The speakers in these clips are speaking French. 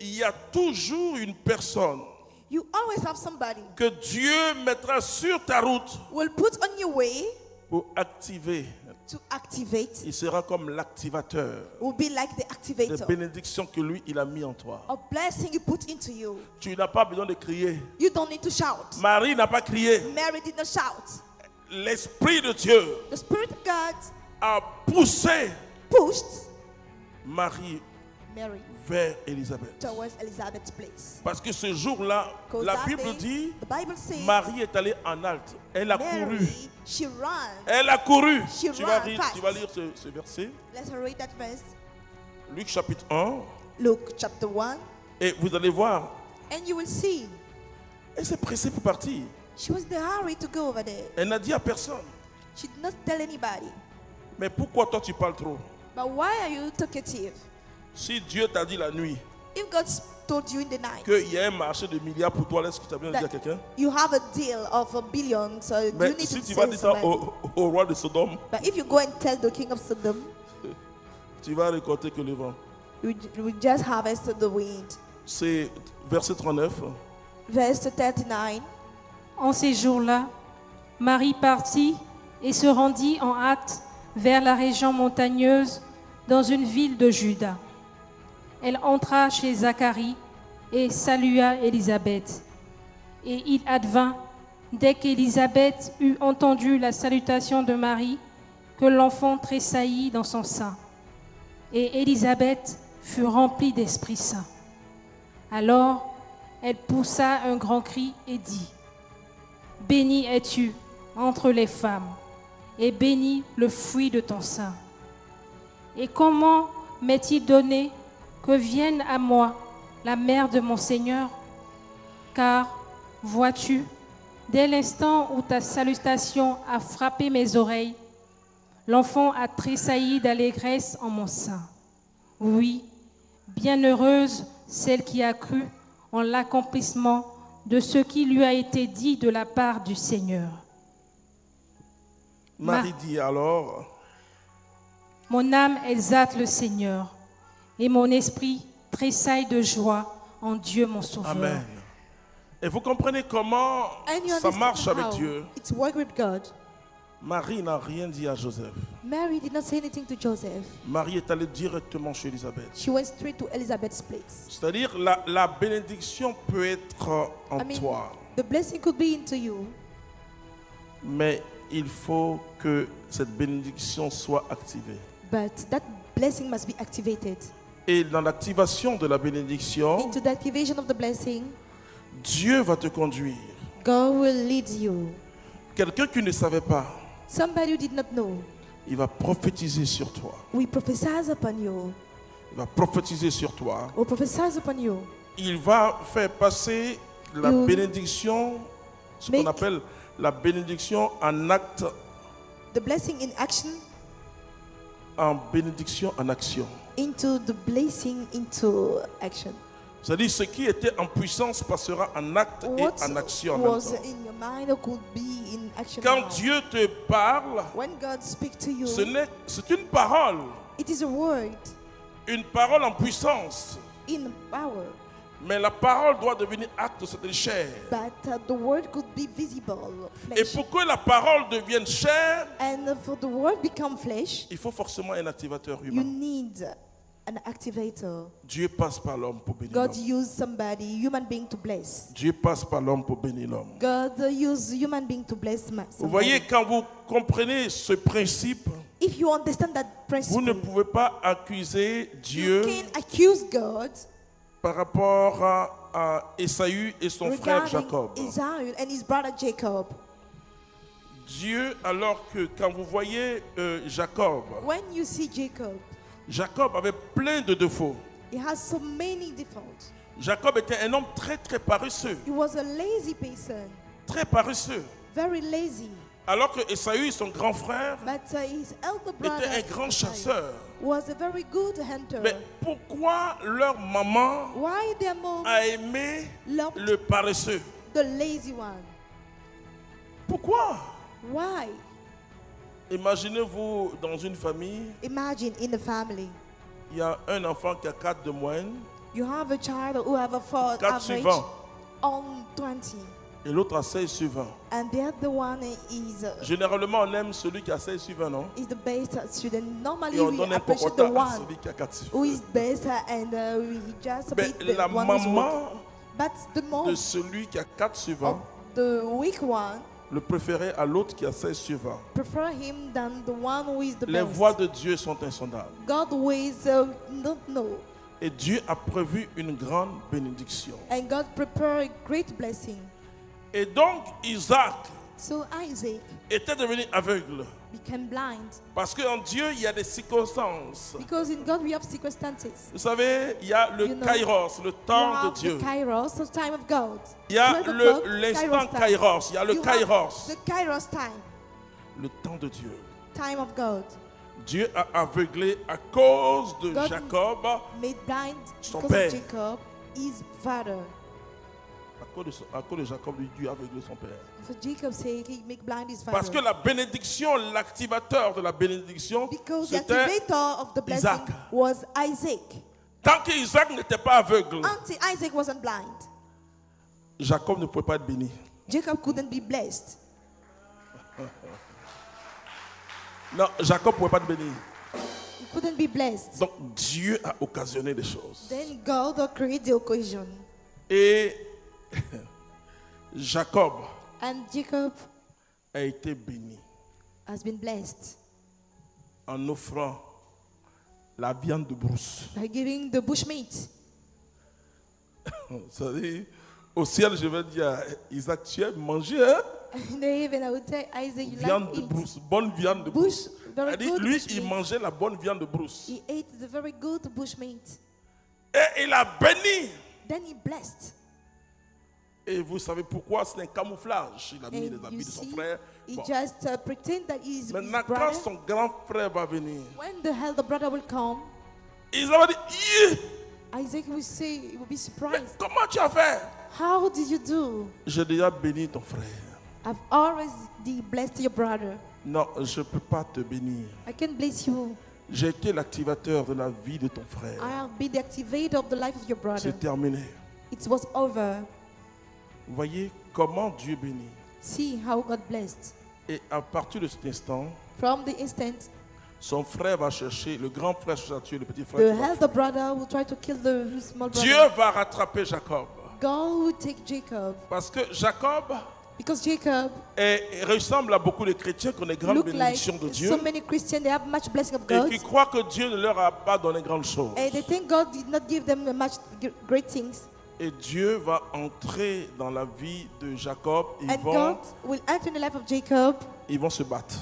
il y a toujours une personne You always have somebody que Dieu mettra sur ta route who will put on your way pour activer. to activate, Il sera comme l'activateur will be like the des activator bénédictions que lui, il a mis en toi. of blessing you put into you. Tu n'as pas besoin de crier. You don't need to shout. Marie n'a pas crié. Mary did not shout. L'Esprit de Dieu The Spirit of God a poussé pushed Marie Mary vers Élisabeth. towards Elizabeth's place. Parce que ce jour-là, Because la that Bible day, dit, the Bible says, Marie est allée en halte. Elle a couru. Mary, she ran. Elle a couru. She Tu vas ran lire, fast. tu vas lire ce verset. Let's read that verse. Luc chapitre 1. Luke chapter 1. Et vous allez voir. And you will see, Elle s'est pressée pour partir. she was in a hurry to go over there. Elle n'a dit à personne. She did not tell anybody. Mais pourquoi toi tu parles trop? But why are you talkative? Si Dieu t'a dit la nuit If God told you in the night qu'il y a un marché de milliards pour toi, est-ce que tu as besoin de dire à that quelqu'un? you have a deal of a billion, so you Mais need si to tu vas say dire ça somebody. au roi de Sodome, But if you go and tell the king of Sodom, tu vas récolter que le vent. you will just harvest the wind. C'est verset 39. Verse 39. En ces jours-là, Marie partit et se rendit en hâte vers la région montagneuse dans une ville de Juda. Elle entra chez Zacharie et salua Élisabeth. Et il advint, dès qu'Élisabeth eut entendu la salutation de Marie, que l'enfant tressaillit dans son sein. Et Élisabeth fut remplie d'Esprit Saint. Alors, elle poussa un grand cri et dit, « Bénie es-tu entre les femmes, et béni le fruit de ton sein. Et comment m'est-il donné que vienne à moi la mère de mon Seigneur? Car, vois-tu, dès l'instant où ta salutation a frappé mes oreilles, l'enfant a tressailli d'allégresse en mon sein. Oui, bienheureuse celle qui a cru en l'accomplissement de ce qui lui a été dit de la part du Seigneur. » Marie dit alors, Mon âme exalte le Seigneur, et mon esprit tressaille de joie en Dieu mon Sauveur. Amen. Et vous comprenez comment And you ça understand marche avec how Dieu. it's work with God. Marie n'a rien dit à Joseph. Mary did not say anything to Joseph. Marie est allée directement chez Élisabeth. She went straight to Elizabeth's place. C'est-à-dire la bénédiction peut être en I mean, toi, the blessing could be into you, mais il faut que cette bénédiction soit activée. but that blessing must be activated. Et dans l'activation de la bénédiction, Into the activation of the blessing, Dieu va te conduire. God will lead you. Quelqu'un qui ne savait pas, Somebody who did not know, il va prophétiser sur toi. we prophesize upon you. Il va prophétiser sur toi. We prophesize upon you. Il va faire passer la You bénédiction, ce make- qu'on appelle la bénédiction en acte, The blessing in action en bénédiction en action. into the blessing into action. C'est-à-dire ce qui était en puissance passera en acte et What en action en même was temps. in your mind could be in action. Quand now. Dieu te parle, When God speaks to you, c'est une parole, it is a word une parole en puissance. in power, Mais la parole doit devenir acte, c'est-à-dire chair. but the word could be visible, Et flesh. pour que la parole devienne chair, And for the word become flesh, il faut forcément un activateur you humain. need an activator. Dieu passe par l'homme pour bénir God l'homme. used somebody, human being, to bless. Dieu passe par l'homme pour bénir l'homme. God used human being to bless Vous somebody. voyez, quand vous comprenez ce principe, If you understand that vous ne principle, pouvez pas accuser you Dieu can accuse God par rapport à Ésaü et son frère regarding Jacob. Israel and his brother Jacob. Dieu, alors que quand vous voyez Jacob, When you see Jacob, Jacob avait plein de défauts. he has so many defaults. Jacob était un homme très très paresseux, He was a lazy person, très paresseux. very lazy. Alors que Ésaü, son grand frère, But his elder brother était un grand chasseur. was a very good hunter. Mais pourquoi leur maman Why their mom a aimé loved le paresseux? the lazy one? Pourquoi? Why? Imaginez-vous dans une famille, Imagine in the family, il y a un enfant qui a 4 de moyenne, You have a child who have a 4 4 average suivants. on 20. Et l'autre a 16 suivants. And the other one is Généralement, on aime celui qui a 16 suivants, non? the best student. Normally Et on we donne un appreciate the popotin à one celui qui a 4 suivants. who is best and we just Mais beat the la one who's weak. maman But the de mom celui qui a 4 of suivants the weak one le préférait à l'autre qui a 16 suivants. prefer him than the one who is the Les best. voies de Dieu sont insondables. God ways don't know. Et Dieu a prévu une grande bénédiction. And God prepared a great blessing. Et donc, Isaac So Isaac était devenu aveugle. became blind. Parce qu'en Dieu, il y a des circonstances. Because in God we have circumstances. Vous savez, il y a le You know, kairos, le You temps de have Dieu. the kairos, the time of God. Il y a 12 o'clock, l'instant time. kairos. Il y a le You have kairos, the kairos time, le temps de Dieu. time of God. Dieu a aveuglé à cause de God Jacob, made blind Son because père. of Jacob, his father. à cause de Jacob, Dieu a aveuglé son père. For Jacob's sake, he make blind his father. Parce que la bénédiction, l'activateur de la bénédiction, Because the c'était activator of the blessing Isaac. was Isaac. tant qu'Isaac n'était pas aveugle, Until Isaac wasn't blind, Jacob ne pouvait pas être béni. Jacob couldn't be blessed. Non, Jacob ne pouvait pas être béni. He couldn't be blessed. Donc Dieu a occasionné des choses. Then God created the occasion. Et Jacob And Jacob a été béni has been blessed en offrant la viande de brousse. by giving the bushmeat. C'est-à-dire, au ciel, je vais dire à Isaac, tu aimes manger, hein? In the heaven, I would tell Isaac, you Viande like de it. brousse, bonne viande de Bush, brousse. very C'est-à-dire, good lui, bush il meat. mangeait la bonne viande de brousse. He ate the very good bushmeat. Et il a béni. Then he blessed. Et vous savez pourquoi? C'est un camouflage. Il a mis And les habits you de son see, frère. he Bon. just pretend that he is his Maintenant, quand brother. son grand frère va venir, When the elder brother will come, Isaac va dire, Ih, Isaac will say, he will be mais surprised. comment tu as fait? How did you do? J'ai déjà béni ton frère. I've always blessed your brother. Non, je ne peux pas te bénir. I can bless you. J'ai été l'activateur de la vie de ton frère. I have been the activator of the life of your brother. C'est terminé. It was over. Vous voyez comment Dieu bénit. See how God blessed. Et à partir de cet instant, From the instant, son frère va chercher, le grand frère cherche à tuer le petit frère. the qui va elder brother will try to kill the small brother. Dieu va rattraper Jacob. God will take Jacob. Parce que Jacob Because Jacob ressemble à beaucoup de chrétiens qui ont des grandes look like bénédictions de Dieu so many Christians, they have much blessing of et God. qui croient que Dieu ne leur a pas donné grande chose. And they think God did not give them much great things. Et Dieu va entrer dans la vie de Jacob. And God will enter in the life of Jacob. Ils vont se battre.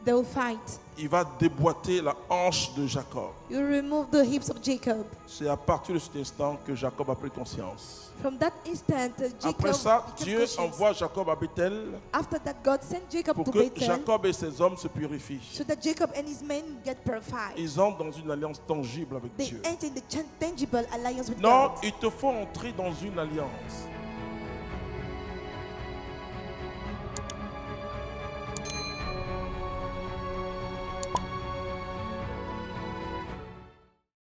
They will fight. Il va déboîter la hanche de Jacob. You remove the hips of Jacob. C'est à partir de cet instant que Jacob a pris conscience. From that instant, Jacob Après ça, became Dieu conscious. envoie Jacob à Bethel After that, God sent Jacob pour to que Bethel Jacob et ses hommes se purifient. so that Jacob and his men get purified. Ils entrent dans une alliance tangible avec They Dieu. enter in the tangible alliance with Non, God. il te faut entrer dans une alliance.